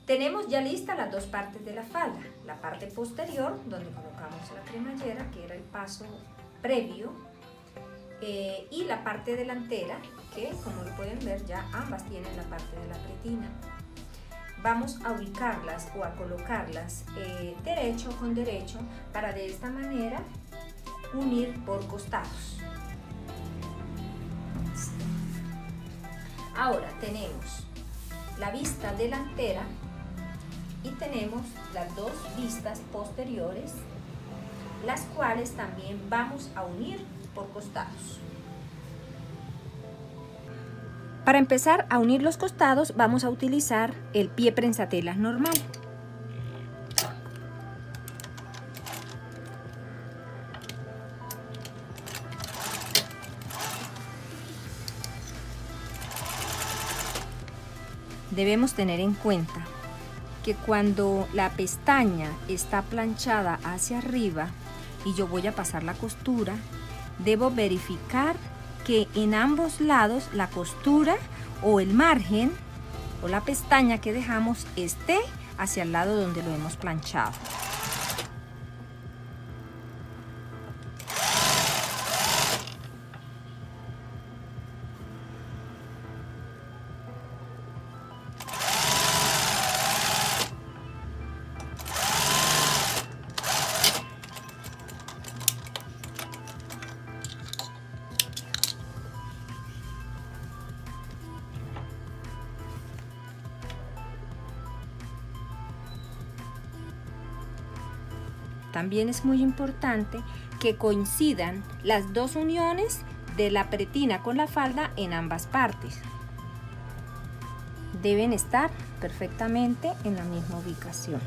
Tenemos ya listas las dos partes de la falda, la parte posterior donde colocamos la cremallera, que era el paso previo, y la parte delantera, que como lo pueden ver ya ambas tienen la parte de la pretina. Vamos a ubicarlas o a colocarlas derecho con derecho para de esta manera unir por costados. Ahora tenemos la vista delantera y tenemos las dos vistas posteriores, las cuales también vamos a unir por costados. Para empezar a unir los costados vamos a utilizar el pie prensatelas normal. Debemos tener en cuenta que cuando la pestaña está planchada hacia arriba y yo voy a pasar la costura, debo verificar que en ambos lados la costura o el margen o la pestaña que dejamos esté hacia el lado donde lo hemos planchado. También es muy importante que coincidan las dos uniones de la pretina con la falda en ambas partes. Deben estar perfectamente en la misma ubicación.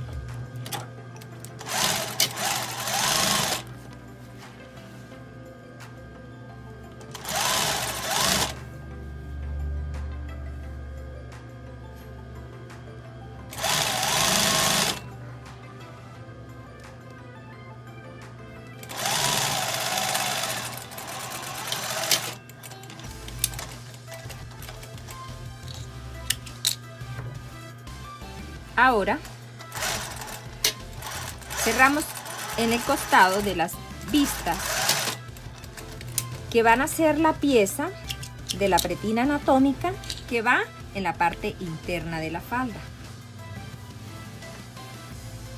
Ahora cerramos en el costado de las vistas que van a ser la pieza de la pretina anatómica que va en la parte interna de la falda.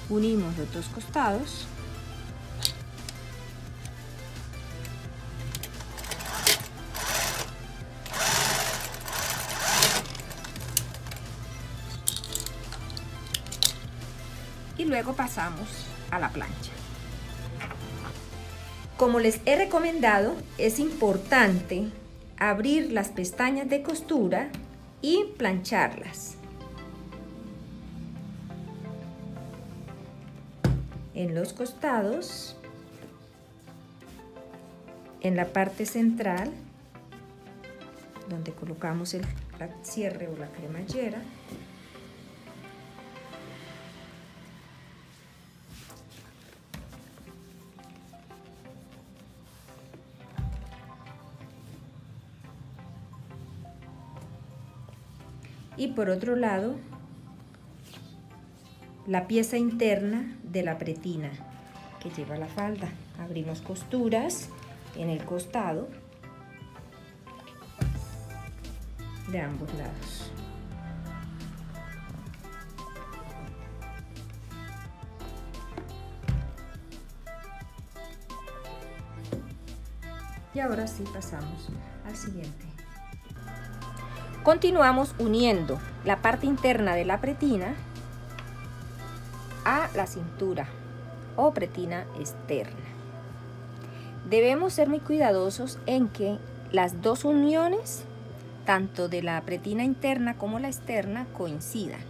Unimos los dos costados. Y luego pasamos a la plancha. Como les he recomendado, es importante abrir las pestañas de costura y plancharlas. En los costados, en la parte central, donde colocamos el cierre o la cremallera, y por otro lado la pieza interna de la pretina que lleva la falda. Abrimos costuras en el costado de ambos lados. Y ahora sí pasamos al siguiente. Continuamos uniendo la parte interna de la pretina a la cintura o pretina externa. Debemos ser muy cuidadosos en que las dos uniones, tanto de la pretina interna como la externa, coincidan.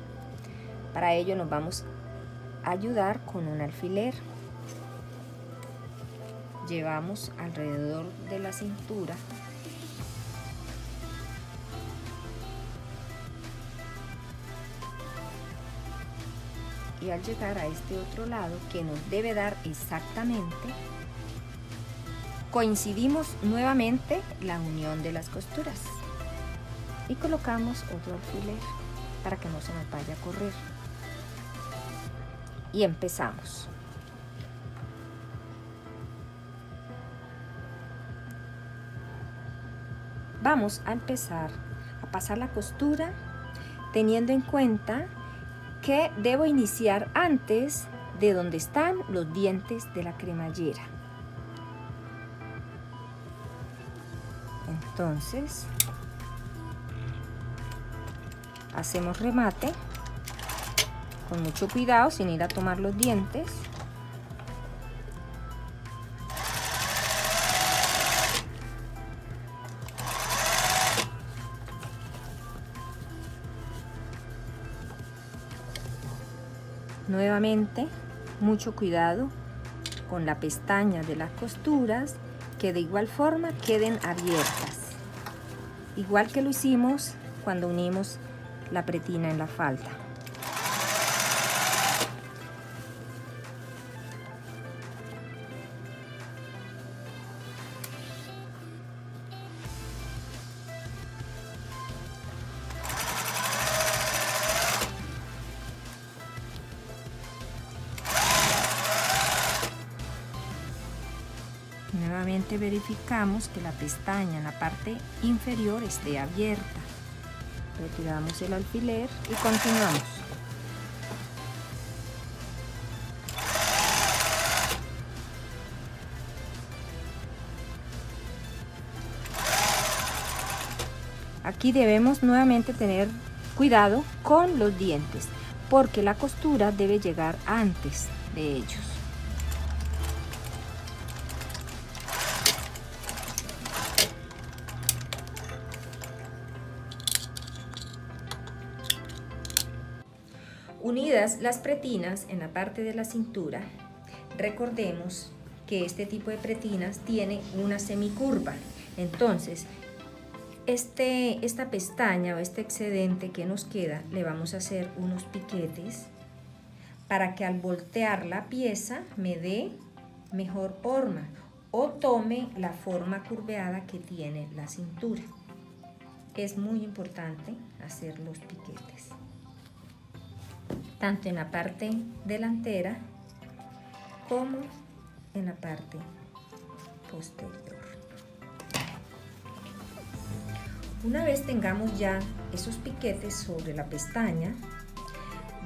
Para ello nos vamos a ayudar con un alfiler. Llevamos alrededor de la cintura y al llegar a este otro lado, que nos debe dar exactamente, coincidimos nuevamente la unión de las costuras y colocamos otro alfiler para que no se nos vaya a correr. y empezamos. Vamos a empezar a pasar la costura teniendo en cuenta que debo iniciar antes de donde están los dientes de la cremallera. Entonces, hacemos remate con mucho cuidado sin ir a tomar los dientes. Nuevamente, mucho cuidado con la pestaña de las costuras, que de igual forma queden abiertas, igual que lo hicimos cuando unimos la pretina en la falda. Nuevamente verificamos que la pestaña en la parte inferior esté abierta. Retiramos el alfiler y continuamos. Aquí debemos nuevamente tener cuidado con los dientes, porque la costura debe llegar antes de ellos. Unidas las pretinas en la parte de la cintura, recordemos que este tipo de pretinas tiene una semicurva. Entonces, esta pestaña o este excedente que nos queda, le vamos a hacer unos piquetes para que al voltear la pieza me dé mejor forma o tome la forma curveada que tiene la cintura. Es muy importante hacer los piquetes, tanto en la parte delantera como en la parte posterior. Una vez tengamos ya esos piquetes sobre la pestaña,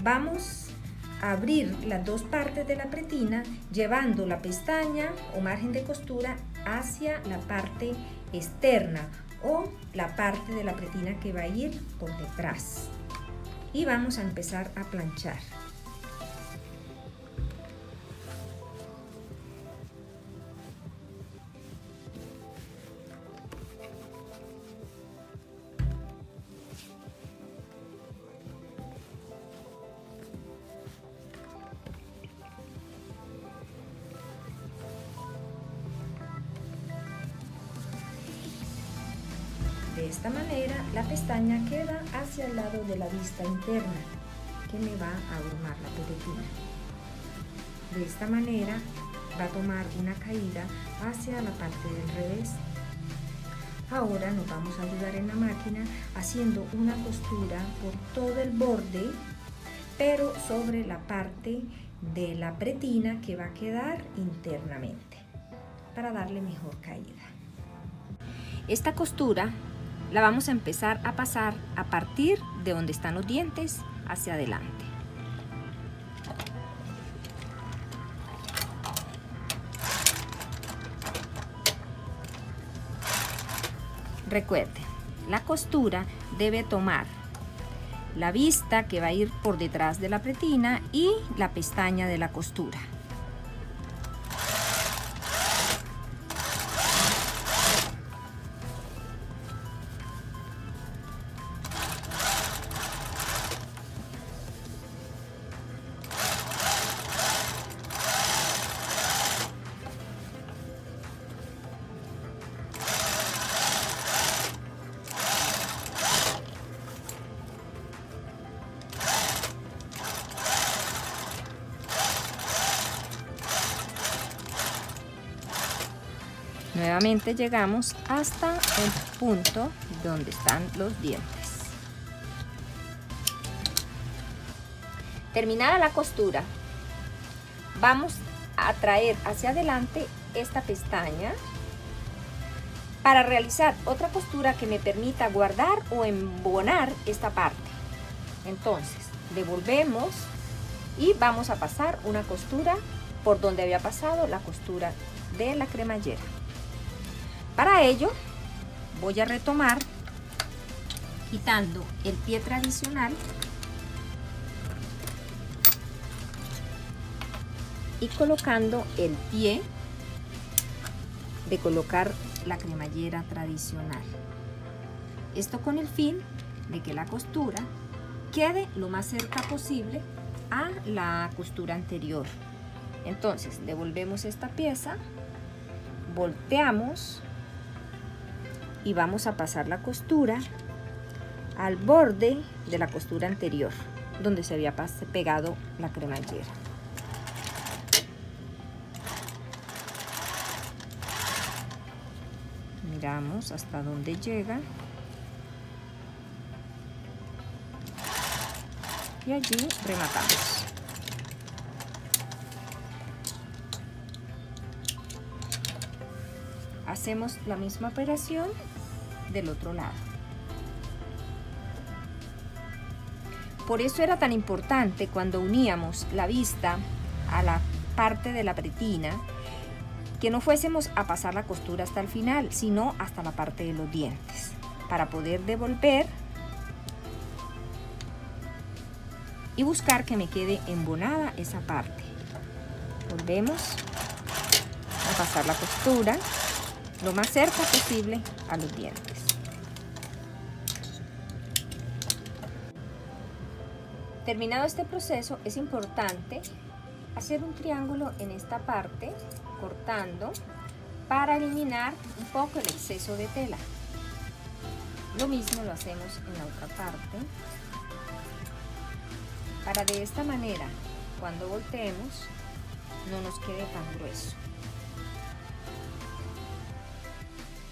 vamos a abrir las dos partes de la pretina llevando la pestaña o margen de costura hacia la parte externa o la parte de la pretina que va a ir por detrás. Y vamos a empezar a planchar. De esta manera la pestaña queda hacia el lado de la vista interna que me va a abrumar la pretina. De esta manera va a tomar una caída hacia la parte del revés. Ahora nos vamos a ayudar en la máquina haciendo una costura por todo el borde, pero sobre la parte de la pretina que va a quedar internamente para darle mejor caída. Esta costura la vamos a empezar a pasar a partir de donde están los dientes hacia adelante. Recuerde, la costura debe tomar la vista que va a ir por detrás de la pretina y la pestaña de la costura. Nuevamente llegamos hasta el punto donde están los dientes. Terminada la costura, vamos a traer hacia adelante esta pestaña para realizar otra costura que me permita guardar o embonar esta parte. Entonces devolvemos y vamos a pasar una costura por donde había pasado la costura de la cremallera. Para ello voy a retomar quitando el pie tradicional y colocando el pie de colocar la cremallera tradicional. Esto con el fin de que la costura quede lo más cerca posible a la costura anterior. Entonces devolvemos esta pieza, volteamos y vamos a pasar la costura al borde de la costura anterior donde se había pegado la cremallera. Miramos hasta dónde llega y allí rematamos. Hacemos la misma operación del otro lado. Por eso era tan importante cuando uníamos la vista a la parte de la pretina que no fuésemos a pasar la costura hasta el final, sino hasta la parte de los dientes, para poder devolver y buscar que me quede embonada esa parte. Volvemos a pasar la costura lo más cerca posible a los dientes. Terminado este proceso, es importante hacer un triángulo en esta parte, cortando para eliminar un poco el exceso de tela. Lo mismo lo hacemos en la otra parte, para de esta manera, cuando volteemos, no nos quede tan grueso.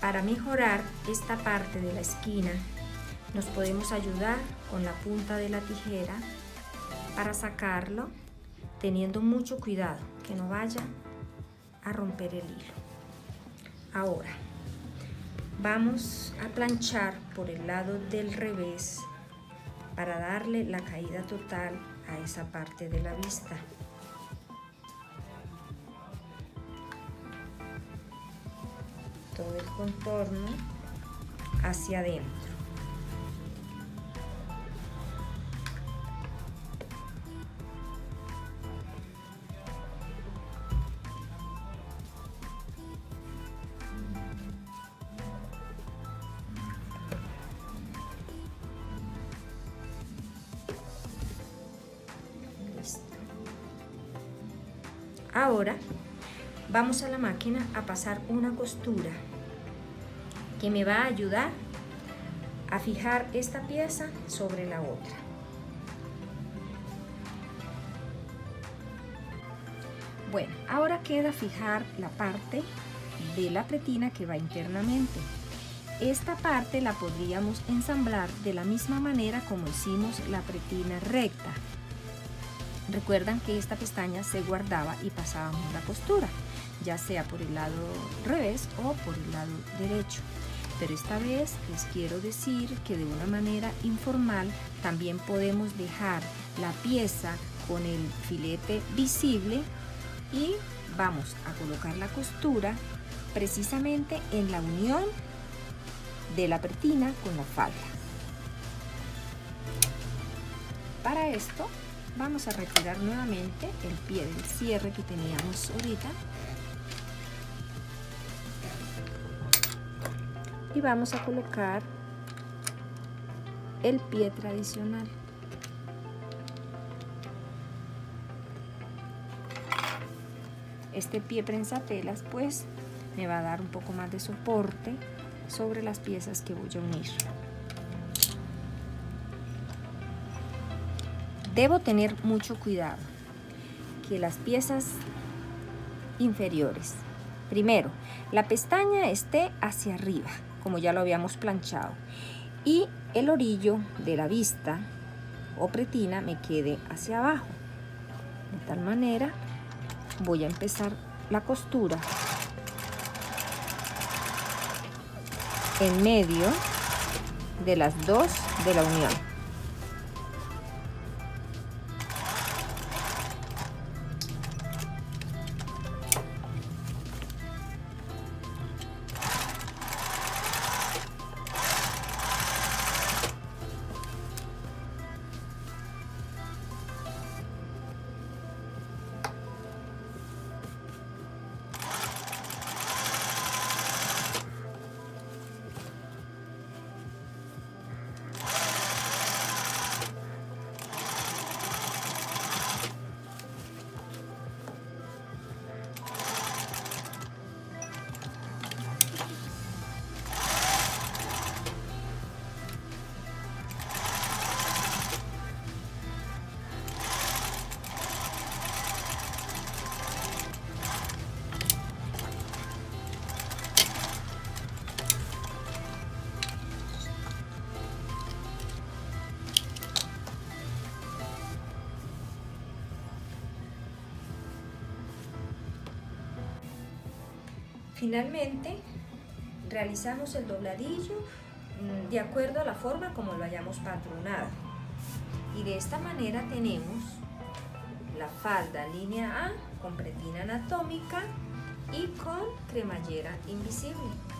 Para mejorar esta parte de la esquina, nos podemos ayudar con la punta de la tijera para sacarlo, teniendo mucho cuidado que no vaya a romper el hilo. Ahora vamos a planchar por el lado del revés para darle la caída total a esa parte de la vista. Todo el contorno hacia adentro. Listo. Ahora vamos a la máquina a pasar una costura que me va a ayudar a fijar esta pieza sobre la otra. Bueno, ahora queda fijar la parte de la pretina que va internamente. Esta parte la podríamos ensamblar de la misma manera como hicimos la pretina recta. Recuerdan que esta pestaña se guardaba y pasábamos la costura, ya sea por el lado revés o por el lado derecho. Pero esta vez les quiero decir que de una manera informal también podemos dejar la pieza con el filete visible y vamos a colocar la costura precisamente en la unión de la pretina con la falda. Para esto vamos a retirar nuevamente el pie del cierre que teníamos ahorita y vamos a colocar el pie tradicional. Este pie prensatelas pues me va a dar un poco más de soporte sobre las piezas que voy a unir. Debo tener mucho cuidado que las piezas inferiores, primero, la pestaña esté hacia arriba, como ya lo habíamos planchado, y el orillo de la vista o pretina me quede hacia abajo, de tal manera voy a empezar la costura en medio de las dos de la unión. Finalmente, realizamos el dobladillo de acuerdo a la forma como lo hayamos patronado. Y de esta manera tenemos la falda línea A con pretina anatómica y con cremallera invisible.